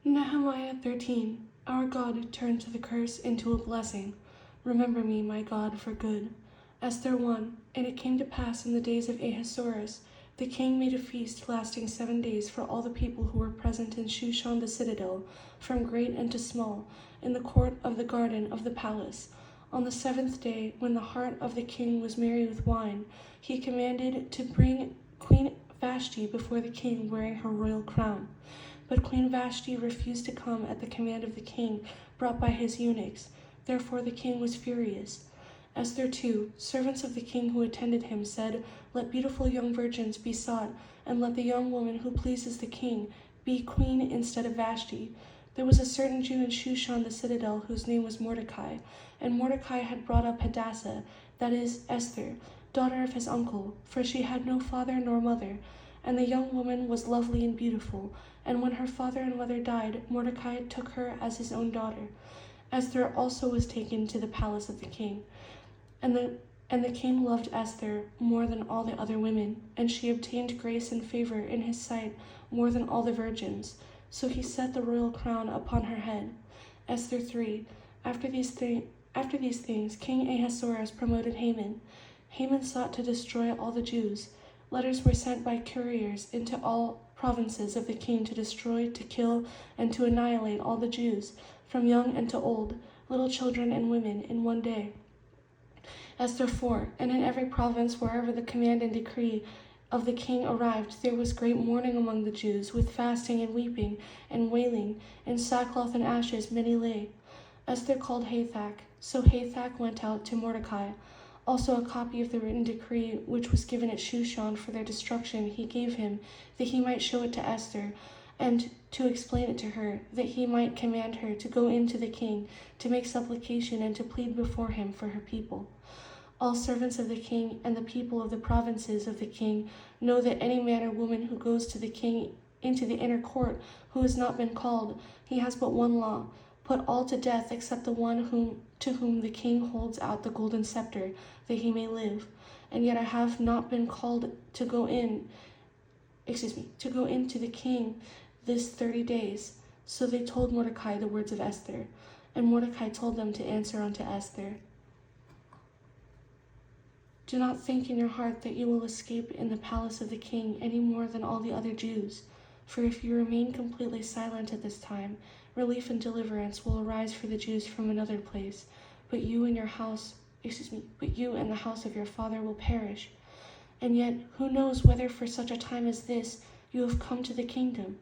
Nehemiah 13. Our God turned the curse into a blessing. Remember me, my God, for good. Esther 1. And it came to pass in the days of Ahasuerus, the king made a feast lasting 7 days for all the people who were present in Shushan the citadel, from great and to small, in the court of the garden of the palace. On the 7th day, when the heart of the king was merry with wine, he commanded to bring Queen Vashti before the king wearing her royal crown. But Queen Vashti refused to come at the command of the king, brought by his eunuchs. Therefore the king was furious. Esther 2, servants of the king who attended him, said, Let beautiful young virgins be sought, and let the young woman who pleases the king be queen instead of Vashti. There was a certain Jew in Shushan the citadel whose name was Mordecai, and Mordecai had brought up Hadassah, that is, Esther, daughter of his uncle, for she had no father nor mother. And the young woman was lovely and beautiful, and when her father and mother died, Mordecai took her as his own daughter. Esther also was taken to the palace of the king. And the king loved Esther more than all the other women, and she obtained grace and favor in his sight more than all the virgins. So he set the royal crown upon her head. Esther 3. After these things, King Ahasuerus promoted Haman. Haman sought to destroy all the Jews. Letters were sent by couriers into all provinces of the king to destroy, to kill, and to annihilate all the Jews, from young and to old, little children and women, in one day. Esther 4. And in every province, wherever the command and decree of the king arrived, there was great mourning among the Jews, with fasting and weeping and wailing. In sackcloth and ashes many lay. Esther called Hathach. So Hathach went out to Mordecai. Also a copy of the written decree which was given at Shushan for their destruction he gave him, that he might show it to Esther, and to explain it to her, that he might command her to go in to the king, to make supplication and to plead before him for her people. All servants of the king and the people of the provinces of the king know that any man or woman who goes to the king into the inner court who has not been called, he has but one law: put all to death except the one to whom the king holds out the golden scepter, that he may live. And yet I have not been called to go into the king this 30 days. So they told Mordecai the words of Esther, and Mordecai told them to answer unto Esther. Do not think in your heart that you will escape in the palace of the king any more than all the other Jews. For if you remain completely silent at this time, relief and deliverance will arise for the Jews from another place, but you and the house of your father will perish. And yet, who knows whether for such a time as this you have come to the kingdom?